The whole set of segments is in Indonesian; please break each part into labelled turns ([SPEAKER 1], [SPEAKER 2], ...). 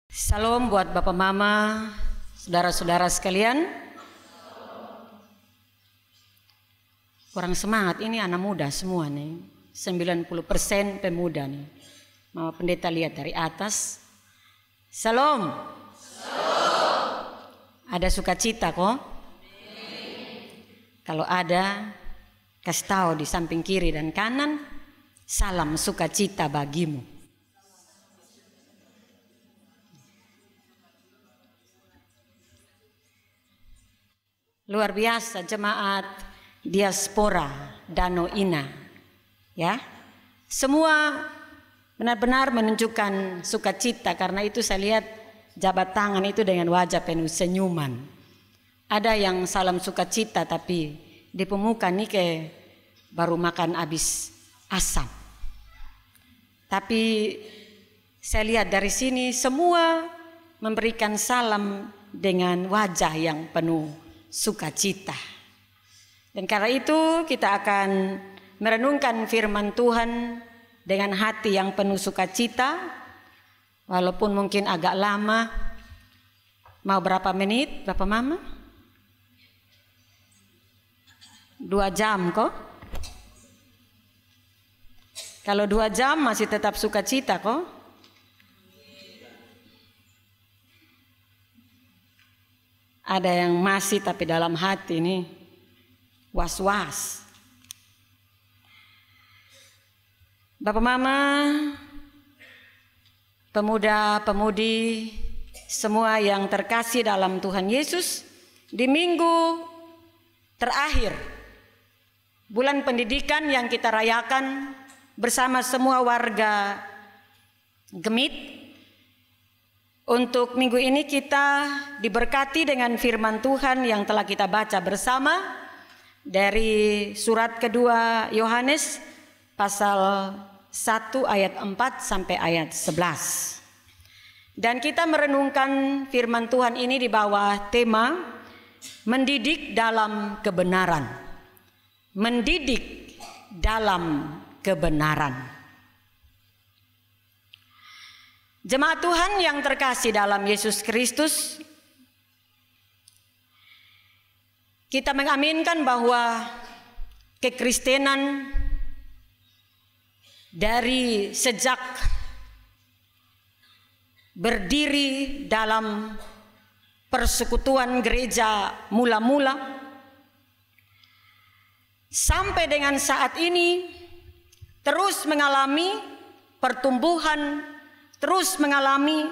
[SPEAKER 1] Salam buat Bapak Mama, saudara-saudara sekalian. Kurang semangat, ini anak muda semua nih. 90% pemuda nih. Mama Pendeta lihat dari atas. Salam. Ada sukacita kok? Kalau ada, kasih tahu di samping kiri dan kanan. Salam sukacita bagimu. Luar biasa jemaat diaspora Danau Ina, ya. Semua benar-benar menunjukkan sukacita, karena itu saya lihat jabat tangan itu dengan wajah penuh senyuman. Ada yang salam sukacita tapi di pemuka nih kayak baru makan habis asam. Tapi saya lihat dari sini semua memberikan salam dengan wajah yang penuh sukacita. Dan karena itu kita akan merenungkan firman Tuhan dengan hati yang penuh sukacita. Walaupun mungkin agak lama. Mau berapa menit Bapak Mama? 2 jam kok? Kalau 2 jam masih tetap sukacita kok? Ada yang masih tapi dalam hati ini was-was. Bapak Mama, pemuda-pemudi, semua yang terkasih dalam Tuhan Yesus, di minggu terakhir bulan pendidikan yang kita rayakan bersama semua warga Gemit. Untuk minggu ini kita diberkati dengan firman Tuhan yang telah kita baca bersama dari surat kedua Yohanes pasal 1 ayat 4 sampai ayat 11. Dan kita merenungkan firman Tuhan ini di bawah tema mendidik dalam kebenaran. Mendidik dalam kebenaran. Jemaat Tuhan yang terkasih dalam Yesus Kristus, kita mengaminkan bahwa kekristenan dari sejak berdiri dalam persekutuan gereja mula-mula sampai dengan saat ini terus mengalami pertumbuhan, terus mengalami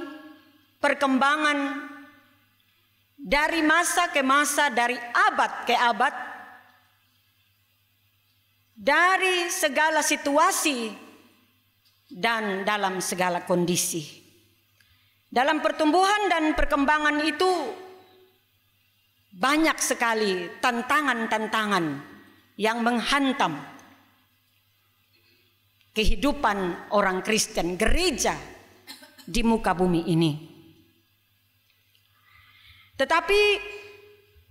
[SPEAKER 1] perkembangan dari masa ke masa, dari abad ke abad, dari segala situasi dan dalam segala kondisi. Dalam pertumbuhan dan perkembangan itu banyak sekali tantangan-tantangan yang menghantam kehidupan orang Kristen, gereja di muka bumi ini. Tetapi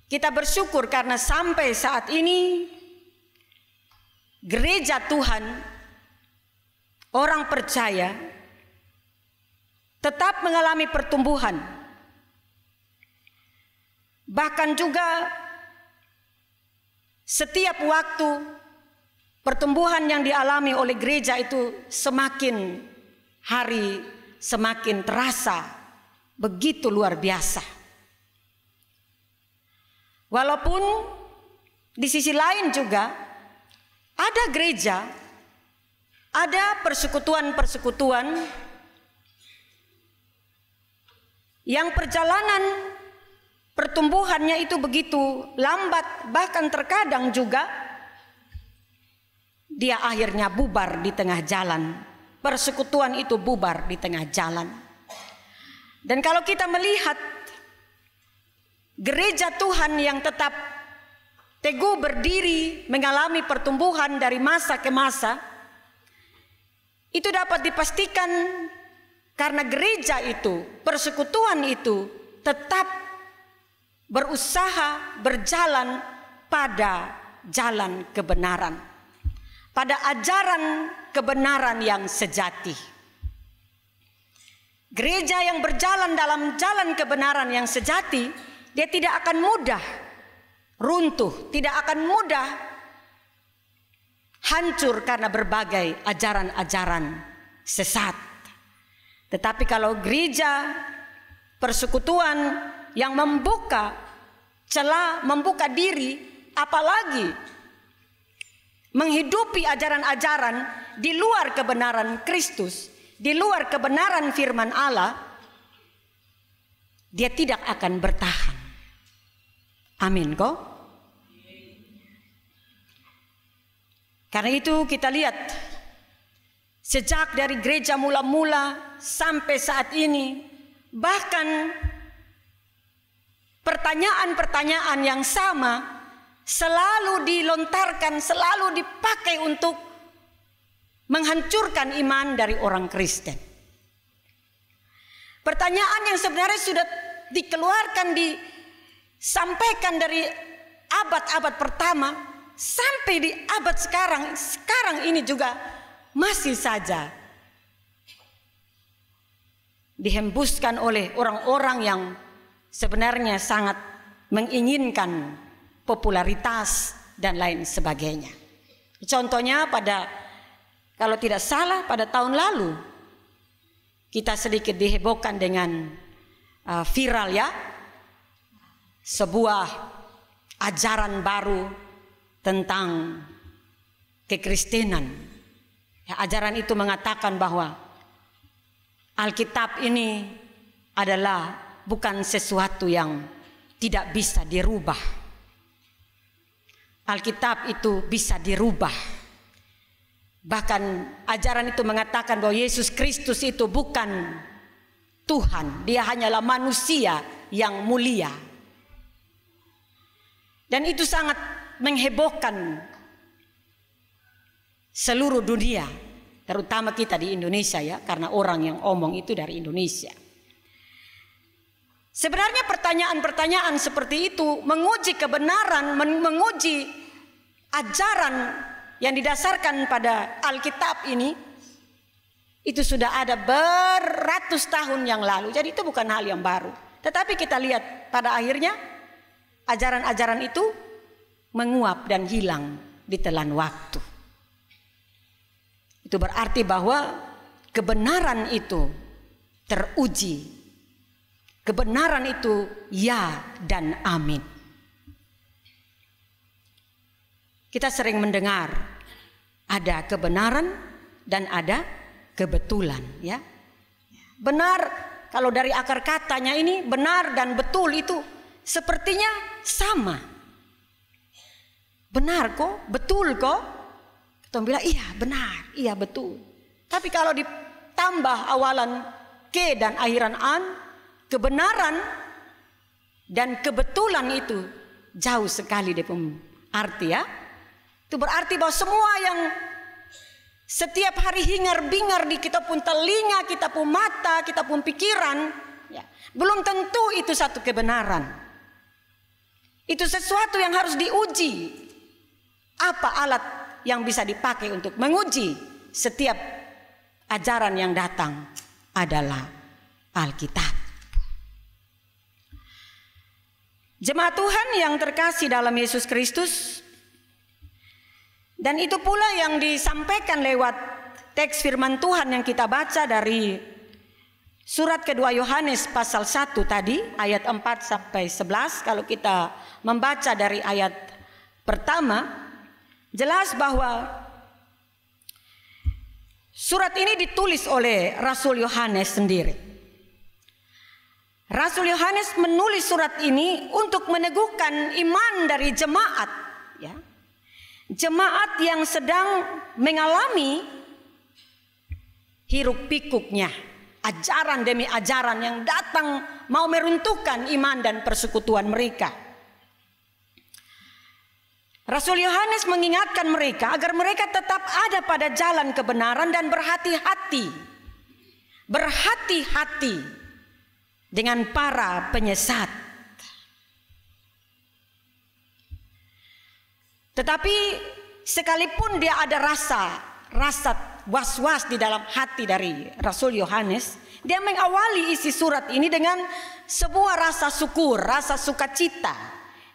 [SPEAKER 1] kita bersyukur karena sampai saat ini gereja Tuhan, orang percaya tetap mengalami pertumbuhan. Bahkan juga setiap waktu pertumbuhan yang dialami oleh gereja itu semakin hari semakin terasa begitu luar biasa. Walaupun di sisi lain juga ada gereja, ada persekutuan-persekutuan yang perjalanan pertumbuhannya itu begitu lambat, bahkan terkadang juga dia akhirnya bubar di tengah jalan. Persekutuan itu bubar di tengah jalan. Dan kalau kita melihat gereja Tuhan yang tetap teguh berdiri mengalami pertumbuhan dari masa ke masa, itu dapat dipastikan karena gereja itu, persekutuan itu tetap berusaha berjalan pada jalan kebenaran, pada ajaran kebenaran yang sejati. Gereja yang berjalan dalam jalan kebenaran yang sejati, dia tidak akan mudah runtuh, tidak akan mudah hancur karena berbagai ajaran-ajaran sesat. Tetapi kalau gereja persekutuan yang membuka celah, membuka diri, apalagi menghidupi ajaran-ajaran di luar kebenaran Kristus, di luar kebenaran firman Allah, dia tidak akan bertahan. Amin kok? Karena itu kita lihat sejak dari gereja mula-mula sampai saat ini, bahkan pertanyaan-pertanyaan yang sama selalu dilontarkan, selalu dipakai untuk menghancurkan iman dari orang Kristen. Pertanyaan yang sebenarnya sudah dikeluarkan, disampaikan dari abad-abad pertama sampai di abad sekarang ini juga masih saja dihembuskan oleh orang-orang yang sebenarnya sangat menginginkan popularitas dan lain sebagainya. Contohnya kalau tidak salah pada tahun lalu kita sedikit dihebohkan dengan viral ya, sebuah ajaran baru tentang kekristenan. Ya, ajaran itu mengatakan bahwa Alkitab ini adalah bukan sesuatu yang tidak bisa dirubah. Alkitab itu bisa dirubah. Bahkan ajaran itu mengatakan bahwa Yesus Kristus itu bukan Tuhan, dia hanyalah manusia yang mulia. Dan itu sangat menghebohkan seluruh dunia, terutama kita di Indonesia ya, karena orang yang omong itu dari Indonesia. Sebenarnya pertanyaan-pertanyaan seperti itu menguji kebenaran, menguji ajaran yang didasarkan pada Alkitab ini, itu sudah ada beratus tahun yang lalu. Jadi itu bukan hal yang baru. Tetapi kita lihat pada akhirnya ajaran-ajaran itu menguap dan hilang di telan waktu. Itu berarti bahwa kebenaran itu teruji. Kebenaran itu ya dan amin. Kita sering mendengar ada kebenaran dan ada kebetulan ya. Benar, kalau dari akar katanya ini benar dan betul itu sepertinya sama. Benar kok, betul kok. Kita bilang iya benar, iya betul. Tapi kalau ditambah awalan ke dan akhiran an, kebenaran dan kebetulan itu jauh sekali dari arti ya. Itu berarti bahwa semua yang setiap hari hingar-bingar di kita pun telinga, kita pun mata, kita pun pikiran ya, belum tentu itu satu kebenaran. Itu sesuatu yang harus diuji. Apa alat yang bisa dipakai untuk menguji setiap ajaran yang datang adalah Alkitab. Jemaat Tuhan yang terkasih dalam Yesus Kristus, dan itu pula yang disampaikan lewat teks firman Tuhan yang kita baca dari surat kedua Yohanes pasal 1 tadi, ayat 4 sampai 11. Kalau kita membaca dari ayat pertama, jelas bahwa surat ini ditulis oleh Rasul Yohanes sendiri. Rasul Yohanes menulis surat ini untuk meneguhkan iman dari jemaat ya. Jemaat yang sedang mengalami hiruk pikuknya ajaran demi ajaran yang datang mau meruntuhkan iman dan persekutuan mereka. Rasul Yohanes mengingatkan mereka agar mereka tetap ada pada jalan kebenaran dan berhati-hati. Berhati-hati dengan para penyesat. Tetapi sekalipun dia ada rasa was-was di dalam hati dari Rasul Yohanes, dia mengawali isi surat ini dengan sebuah rasa syukur, rasa sukacita.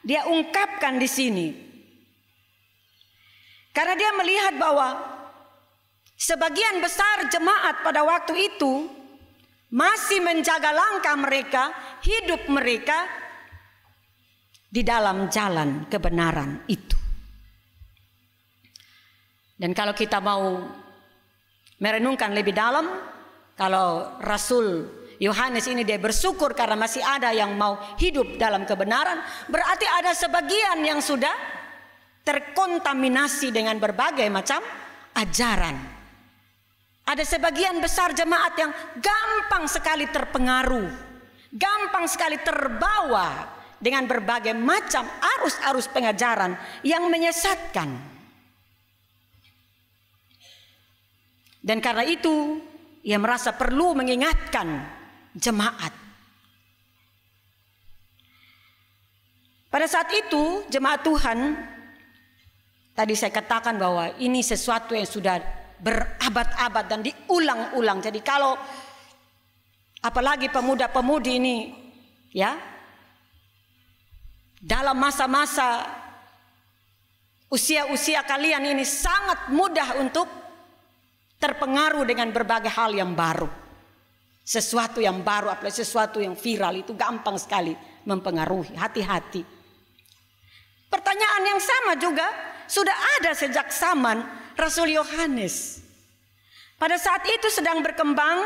[SPEAKER 1] Dia ungkapkan di sini. Karena dia melihat bahwa sebagian besar jemaat pada waktu itu masih menjaga langkah mereka, hidup mereka di dalam jalan kebenaran itu. Dan kalau kita mau merenungkan lebih dalam, kalau Rasul Yohanes ini dia bersyukur karena masih ada yang mau hidup dalam kebenaran, berarti ada sebagian yang sudah terkontaminasi dengan berbagai macam ajaran. Ada sebagian besar jemaat yang gampang sekali terpengaruh, gampang sekali terbawa dengan berbagai macam arus-arus pengajaran yang menyesatkan. Dan karena itu ia merasa perlu mengingatkan jemaat. Pada saat itu jemaat Tuhan, tadi saya katakan bahwa ini sesuatu yang sudah berabad-abad dan diulang-ulang. Jadi kalau apalagi pemuda-pemudi ini ya, dalam masa-masa usia-usia kalian ini sangat mudah untuk terpengaruh dengan berbagai hal yang baru. Sesuatu yang baru, apalagi sesuatu yang viral itu gampang sekali mempengaruhi. Hati-hati. Pertanyaan yang sama juga sudah ada sejak zaman Rasul Yohanes. Pada saat itu sedang berkembang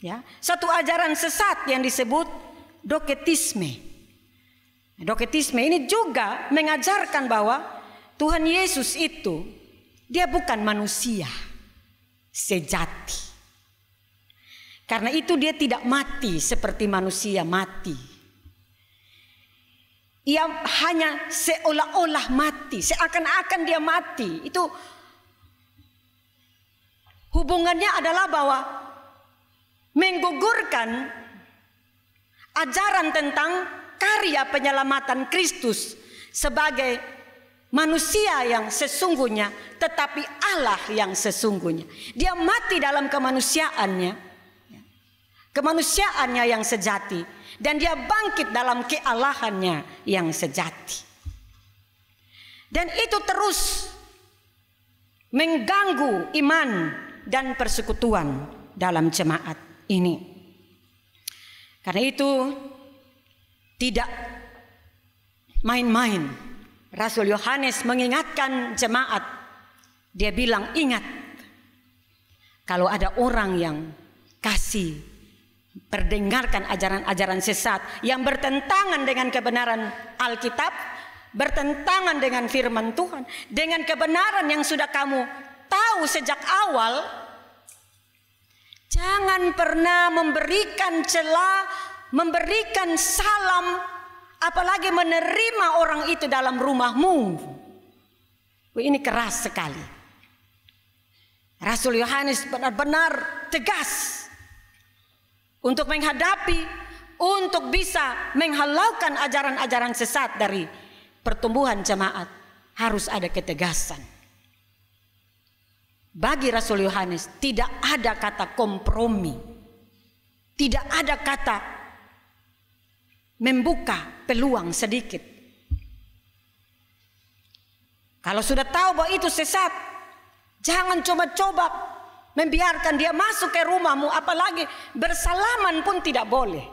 [SPEAKER 1] ya, satu ajaran sesat yang disebut doketisme. Doketisme ini juga mengajarkan bahwa Tuhan Yesus itu dia bukan manusia sejati. Karena itu dia tidak mati seperti manusia mati. Ia hanya seolah-olah mati, seakan-akan dia mati. Itu hubungannya adalah bahwa menggugurkan ajaran tentang karya penyelamatan Kristus sebagai manusia yang sesungguhnya, tetapi Allah yang sesungguhnya. Dia mati dalam kemanusiaannya yang sejati, dan dia bangkit dalam kealahannya yang sejati. Dan itu terus mengganggu iman dan persekutuan dalam jemaat ini. Karena itu tidak main-main Rasul Yohanes mengingatkan jemaat. Dia bilang, ingat, kalau ada orang yang kasih perdengarkan ajaran-ajaran sesat yang bertentangan dengan kebenaran Alkitab, bertentangan dengan firman Tuhan, dengan kebenaran yang sudah kamu tahu sejak awal, jangan pernah memberikan celah, memberikan salam, apalagi menerima orang itu dalam rumahmu. Ini keras sekali. Rasul Yohanes benar-benar tegas untuk menghadapi, untuk bisa menghalaukan ajaran-ajaran sesat dari pertumbuhan jemaat. Harus ada ketegasan. Bagi Rasul Yohanes tidak ada kata kompromi, tidak ada kata membuka peluang sedikit. Kalau sudah tahu bahwa itu sesat, jangan coba-coba membiarkan dia masuk ke rumahmu, apalagi bersalaman pun tidak boleh.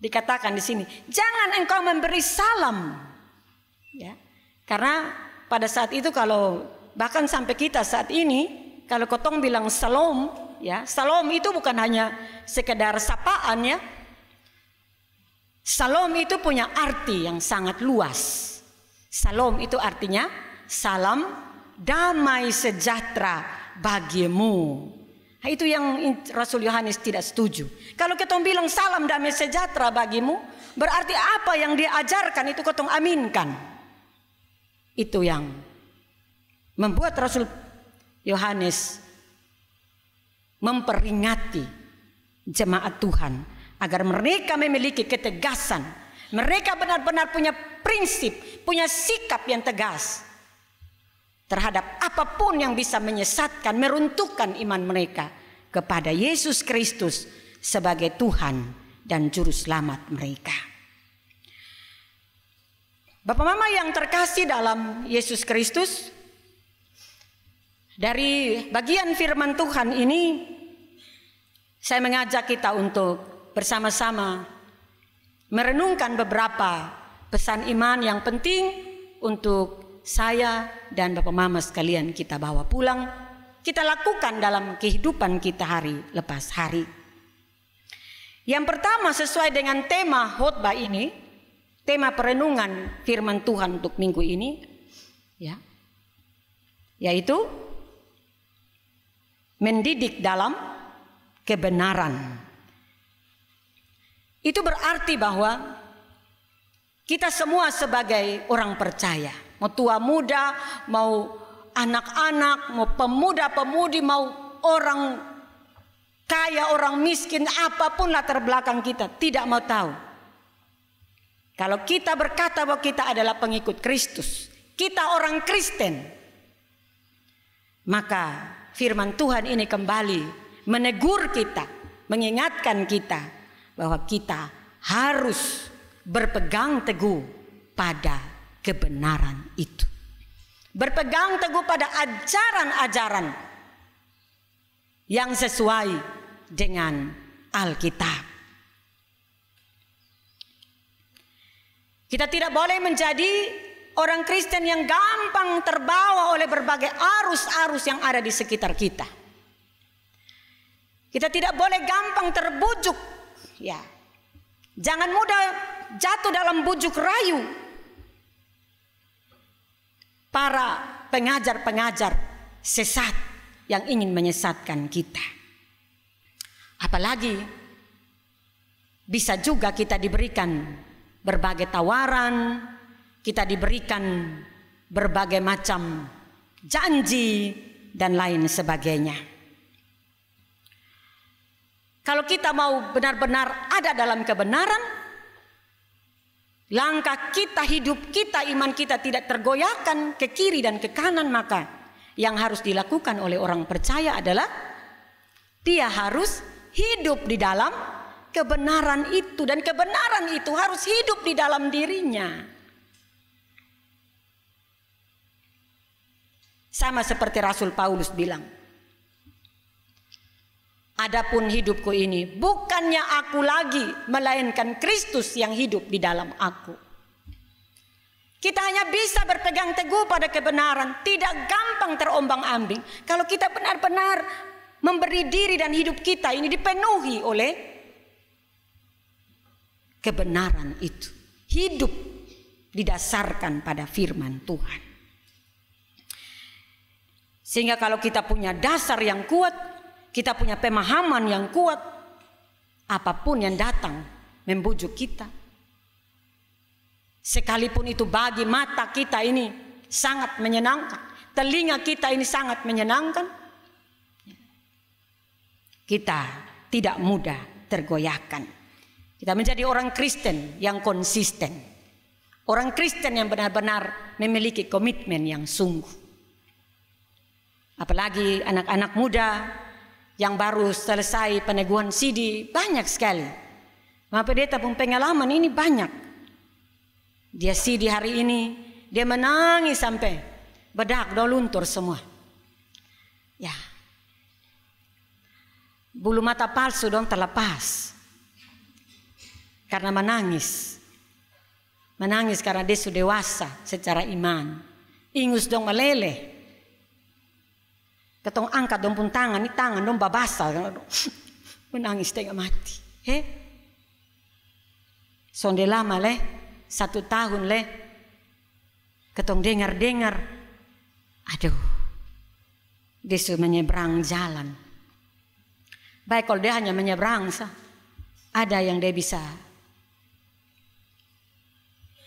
[SPEAKER 1] Dikatakan di sini, jangan engkau memberi salam. Ya. Karena pada saat itu, kalau bahkan sampai kita saat ini, kalau kotong bilang salam, ya, salam itu bukan hanya sekedar sapaan, ya. Salam itu punya arti yang sangat luas. Salam itu artinya salam damai sejahtera bagimu. Nah, itu yang Rasul Yohanes tidak setuju. Kalau ketong bilang salam damai sejahtera bagimu, berarti apa yang dia ajarkan itu ketong aminkan. Itu yang membuat Rasul Yohanes memperingati jemaat Tuhan agar mereka memiliki ketegasan. Mereka benar-benar punya prinsip, punya sikap yang tegas. terhadap apapun yang bisa menyesatkan, meruntuhkan iman mereka kepada Yesus Kristus sebagai Tuhan dan Juru Selamat mereka. Bapak Mama yang terkasih dalam Yesus Kristus, dari bagian firman Tuhan ini saya mengajak kita untuk bersama-sama merenungkan beberapa pesan iman yang penting untuk saya dan Bapak Mama sekalian kita bawa pulang, kita lakukan dalam kehidupan kita hari lepas hari. Yang pertama, sesuai dengan tema khotbah ini, tema perenungan firman Tuhan untuk minggu ini, ya, yaitu mendidik dalam kebenaran. Itu berarti bahwa kita semua sebagai orang percaya, mau tua muda, mau anak-anak, mau pemuda-pemudi, mau orang kaya, orang miskin, apapun latar belakang kita, tidak mau tahu. Kalau kita berkata bahwa kita adalah pengikut Kristus, kita orang Kristen, maka firman Tuhan ini kembali menegur kita, mengingatkan kita bahwa kita harus berpegang teguh pada kebenaran itu. Berpegang teguh pada ajaran-ajaran yang sesuai dengan Alkitab. Kita tidak boleh menjadi orang Kristen yang gampang terbawa oleh berbagai arus-arus yang ada di sekitar kita. Kita tidak boleh gampang terbujuk, ya. Jangan mudah jatuh dalam bujuk rayu para pengajar-pengajar sesat yang ingin menyesatkan kita. Apalagi bisa juga kita diberikan berbagai tawaran, kita diberikan berbagai macam janji dan lain sebagainya. Kalau kita mau benar-benar ada dalam kebenaran, langkah kita, hidup kita, iman kita tidak tergoyahkan ke kiri dan ke kanan, maka yang harus dilakukan oleh orang percaya adalah dia harus hidup di dalam kebenaran itu, dan kebenaran itu harus hidup di dalam dirinya. Sama seperti Rasul Paulus bilang, adapun hidupku ini bukannya aku lagi, melainkan Kristus yang hidup di dalam aku. Kita hanya bisa berpegang teguh pada kebenaran, tidak gampang terombang-ambing, kalau kita benar-benar memberi diri dan hidup kita ini dipenuhi oleh kebenaran itu. Hidup didasarkan pada firman Tuhan. Sehingga kalau kita punya dasar yang kuat, kita punya pemahaman yang kuat, apapun yang datang membujuk kita, sekalipun itu bagi mata kita ini sangat menyenangkan, telinga kita ini sangat menyenangkan, kita tidak mudah tergoyahkan. Kita menjadi orang Kristen yang konsisten, orang Kristen yang benar-benar memiliki komitmen yang sungguh. Apalagi anak-anak muda yang baru selesai peneguhan CD, banyak sekali. Maka pendeta pun pengalaman ini banyak. Dia CD hari ini, dia menangis sampai bedak do luntur semua. Ya, bulu mata palsu dong terlepas karena menangis. Menangis karena dia sudah dewasa secara iman. Ingus dong meleleh. Ketong angkat dong pun tangan, ini tangan dong babasa. Menangis tengah mati. Sonde lama leh, 1 tahun leh. Ketong dengar-dengar. Aduh, dia sudah menyeberang jalan. Baik kalau dia hanya menyeberang sah, ada yang dia bisa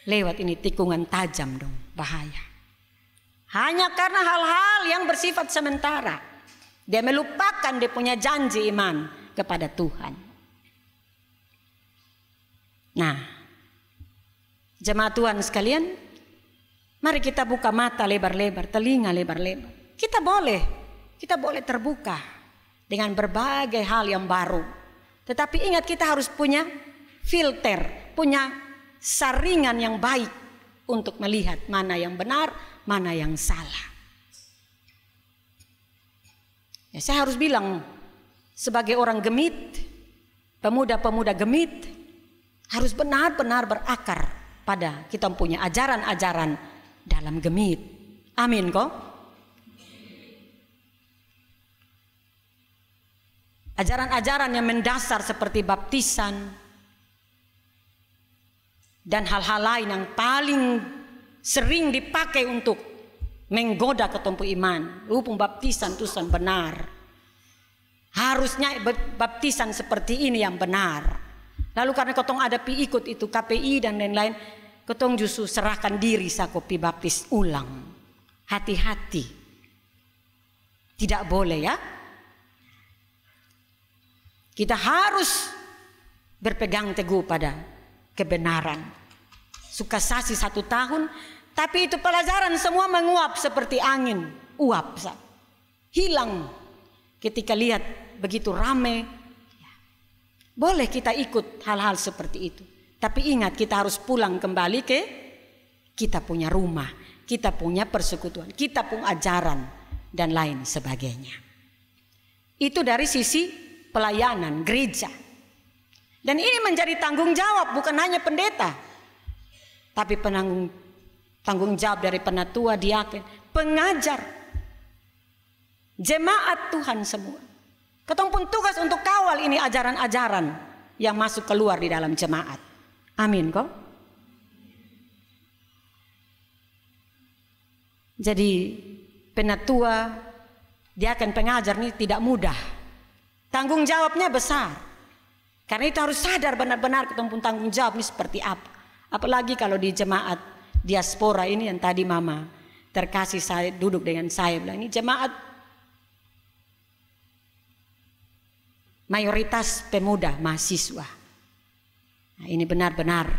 [SPEAKER 1] lewat ini tikungan tajam dong, bahaya. Hanya karena hal-hal yang bersifat sementara, dia melupakan dia punya janji iman kepada Tuhan. Nah, jemaat Tuhan sekalian, Mari kita buka mata lebar-lebar, telinga lebar-lebar. Kita boleh terbuka dengan berbagai hal yang baru. Tetapi ingat, kita harus punya filter, punya saringan yang baik untuk melihat mana yang benar, mana yang salah. Ya, saya harus bilang, sebagai orang gemit, pemuda-pemuda gemit, harus benar-benar berakar pada kita punya ajaran-ajaran dalam gemit. Amin kok? Ajaran-ajaran yang mendasar seperti baptisan dan hal-hal lain yang paling sering dipakai untuk menggoda ketompo iman. Upung baptisan tusan benar. Harusnya baptisan seperti ini yang benar. Lalu karena ketong ada pi ikut itu KPI dan lain-lain, ketong justru serahkan diri sa kopi baptis ulang. Hati-hati. Tidak boleh ya. Kita harus berpegang teguh pada kebenaran. Sukasasi 1 tahun, tapi itu pelajaran semua menguap seperti angin. Uap, hilang ketika lihat begitu ramai. Boleh kita ikut hal-hal seperti itu. Tapi ingat, kita harus pulang kembali ke kita punya rumah, kita punya persekutuan, kita punya ajaran dan lain sebagainya. Itu dari sisi pelayanan gereja. Dan ini menjadi tanggung jawab bukan hanya pendeta, tapi tanggung jawab dari penatua, diaken, pengajar, jemaat Tuhan semua. Ketong pun tugas untuk kawal ini ajaran-ajaran yang masuk keluar di dalam jemaat. Amin kok. Jadi penatua, diaken, pengajar ini tidak mudah. Tanggung jawabnya besar. Karena itu harus sadar benar-benar ketong pun tanggung jawab ini seperti apa. Apalagi kalau di jemaat diaspora ini yang tadi Mama terkasih saya duduk dengan saya bilang, ini jemaat mayoritas pemuda mahasiswa. Nah, ini benar-benar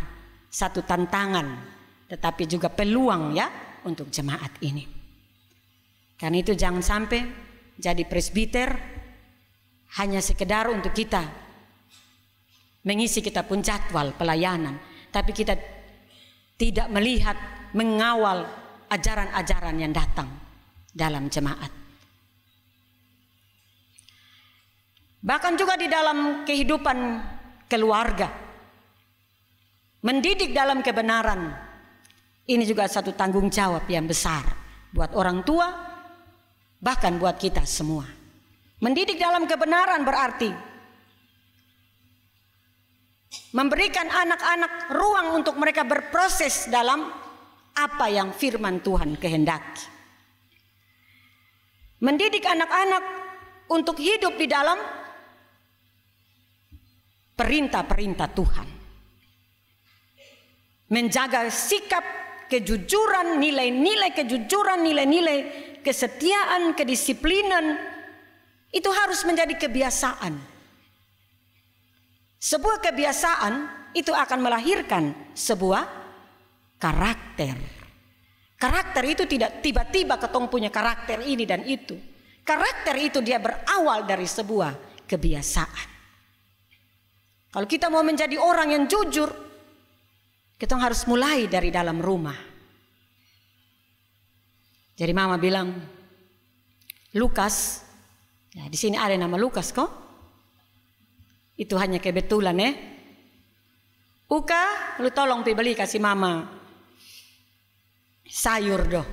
[SPEAKER 1] satu tantangan, tetapi juga peluang ya untuk jemaat ini. Karena itu jangan sampai jadi presbiter hanya sekedar untuk kita mengisi kita pun jadwal pelayanan, tapi kita tidak melihat, mengawal ajaran-ajaran yang datang dalam jemaat. Bahkan juga di dalam kehidupan keluarga, mendidik dalam kebenaran, ini juga satu tanggung jawab yang besar buat orang tua, bahkan buat kita semua. Mendidik dalam kebenaran berarti memberikan anak-anak ruang untuk mereka berproses dalam apa yang firman Tuhan kehendaki. Mendidik anak-anak untuk hidup di dalam perintah-perintah Tuhan. Menjaga sikap kejujuran, nilai-nilai kejujuran, nilai-nilai kesetiaan, kedisiplinan, itu harus menjadi kebiasaan. Sebuah kebiasaan itu akan melahirkan sebuah karakter. Karakter itu tidak tiba-tiba ketong punya karakter ini dan itu. Karakter itu dia berawal dari sebuah kebiasaan. Kalau kita mau menjadi orang yang jujur, kita harus mulai dari dalam rumah. Jadi Mama bilang, Lukas, ya di sini ada nama Lukas kok. Itu hanya kebetulan ya. Uka, lu tolong beli kasih Mama sayur doh.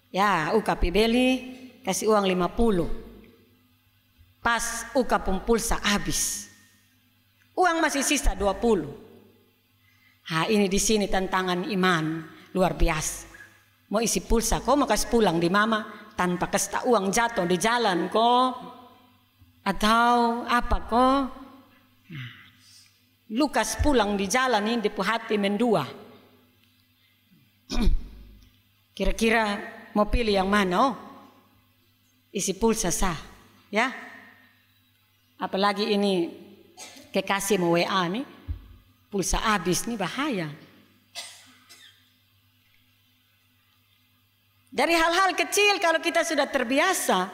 [SPEAKER 1] Ya, Uka beli kasih uang 50. Pas Uka pun pulsa habis. Uang masih sisa 20. Ini di sini tantangan iman luar biasa. Mau isi pulsa kok mau kasih pulang di Mama tanpa kasih uang jatuh di jalan kok. Atau apa kok? Lukas pulang di jalan ini di hati mendua. Kira-kira mau pilih yang mana? Oh, isi pulsa sah, ya. Apalagi ini kekasih mau WA nih, pulsa habis nih bahaya. Dari hal-hal kecil kalau kita sudah terbiasa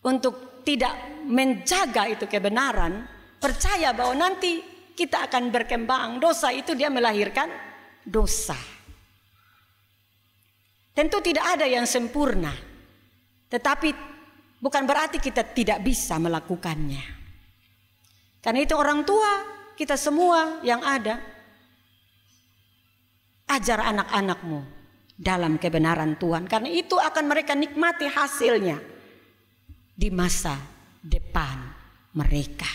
[SPEAKER 1] untuk tidak menjaga itu kebenaran, percaya bahwa nanti kita akan berkembang. Dosa itu dia melahirkan dosa. Tentu tidak ada yang sempurna, tetapi bukan berarti kita tidak bisa melakukannya. Karena itu orang tua, kita semua yang ada, ajar anak-anakmu dalam kebenaran Tuhan. Karena itu akan mereka nikmati hasilnya di masa depan mereka.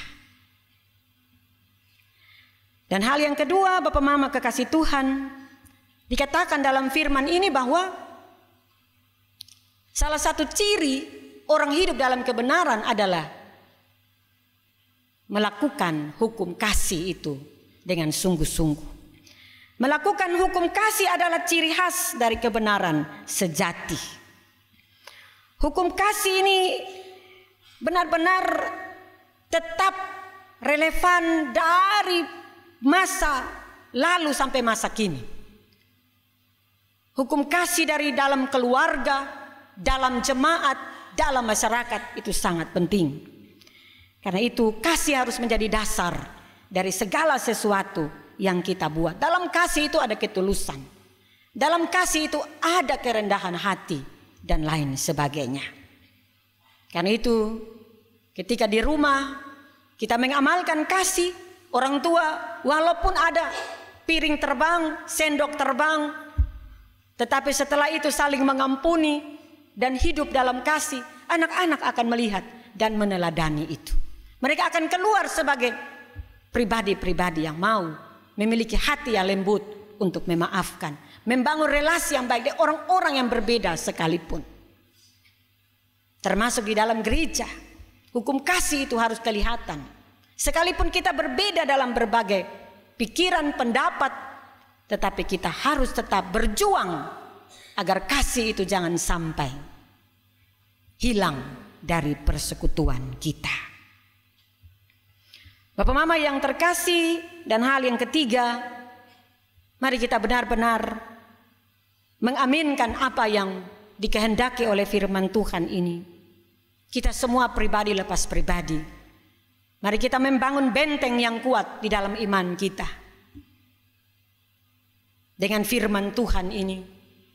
[SPEAKER 1] Dan hal yang kedua, Bapak Mama kekasih Tuhan, dikatakan dalam firman ini bahwa salah satu ciri orang hidup dalam kebenaran adalah melakukan hukum kasih itu dengan sungguh-sungguh. Melakukan hukum kasih adalah ciri khas dari kebenaran sejati. Hukum kasih ini benar-benar tetap relevan dari masa lalu sampai masa kini. Hukum kasih dari dalam keluarga, dalam jemaat, dalam masyarakat itu sangat penting. Karena itu kasih harus menjadi dasar dari segala sesuatu yang kita buat. Dalam kasih itu ada ketulusan. Dalam kasih itu ada kerendahan hati dan lain sebagainya. Karena itu ketika di rumah kita mengamalkan kasih, orang tua walaupun ada piring terbang, sendok terbang, tetapi setelah itu saling mengampuni dan hidup dalam kasih, anak-anak akan melihat dan meneladani itu. Mereka akan keluar sebagai pribadi-pribadi yang mau memiliki hati yang lembut untuk memaafkan, membangun relasi yang baik dengan orang-orang yang berbeda sekalipun. Termasuk di dalam gereja, hukum kasih itu harus kelihatan. Sekalipun kita berbeda dalam berbagai pikiran, pendapat, tetapi kita harus tetap berjuang agar kasih itu jangan sampai hilang dari persekutuan kita. Bapak Mama yang terkasih, dan hal yang ketiga, mari kita benar-benar mengaminkan apa yang dikehendaki oleh firman Tuhan ini. Kita semua pribadi lepas pribadi, mari kita membangun benteng yang kuat di dalam iman kita. Dengan firman Tuhan ini,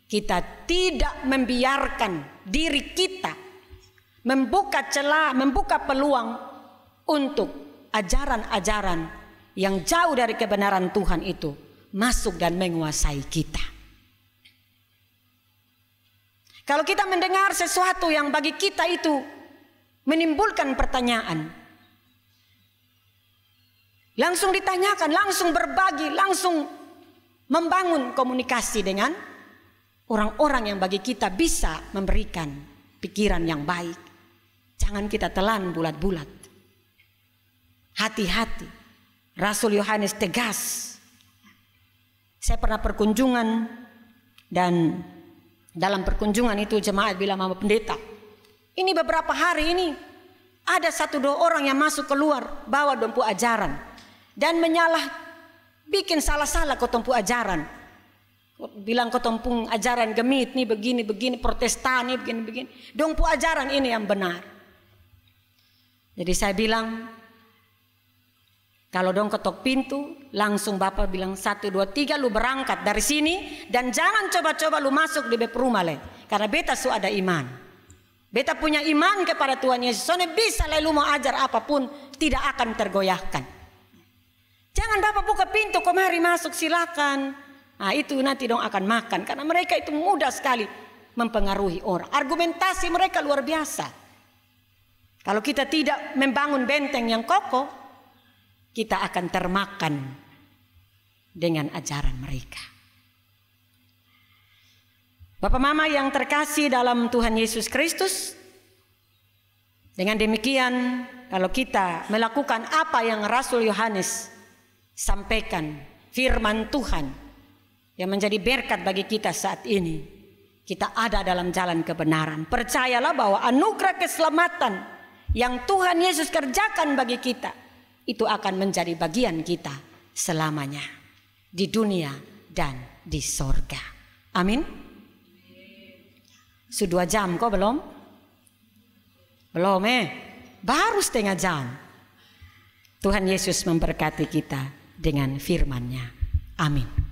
[SPEAKER 1] kita tidak membiarkan diri kita membuka celah, membuka peluang untuk ajaran-ajaran yang jauh dari kebenaran Tuhan itu masuk dan menguasai kita. Kalau kita mendengar sesuatu yang bagi kita itu menimbulkan pertanyaan, langsung ditanyakan, langsung berbagi, langsung membangun komunikasi dengan orang-orang yang bagi kita bisa memberikan pikiran yang baik. Jangan kita telan bulat-bulat. Hati-hati, Rasul Yohanes tegas. Saya pernah perkunjungan, dan dalam perkunjungan itu jemaat bilang sama pendeta, ini beberapa hari ini ada 1-2 orang yang masuk keluar bawa dompu ajaran dan bikin salah-salah ke dompu ajaran. Bilang ke dompu ajaran gemit nih begini, Protestan nih begini. Dompu ajaran ini yang benar. Jadi saya bilang, kalau dong ketok pintu, langsung Bapak bilang 1, 2, 3 lu berangkat dari sini, dan jangan coba-coba lu masuk di rumah le. Karena beta su ada iman. Beta punya iman kepada Tuhan Yesus. Soalnya bisa le lu mau ajar apapun tidak akan tergoyahkan. Jangan Bapak buka pintu, kemari masuk silakan. Nah itu nanti dong akan makan. Karena mereka itu mudah sekali mempengaruhi orang. Argumentasi mereka luar biasa. Kalau kita tidak membangun benteng yang kokoh, kita akan termakan dengan ajaran mereka. Bapak Mama yang terkasih dalam Tuhan Yesus Kristus, dengan demikian kalau kita melakukan apa yang Rasul Yohanes sampaikan, firman Tuhan yang menjadi berkat bagi kita saat ini, kita ada dalam jalan kebenaran. Percayalah bahwa anugerah keselamatan yang Tuhan Yesus kerjakan bagi kita itu akan menjadi bagian kita selamanya di dunia dan di sorga. Amin. Sudah 2 jam kok belum? Belum baru setengah jam. Tuhan Yesus memberkati kita dengan firman-Nya. Amin.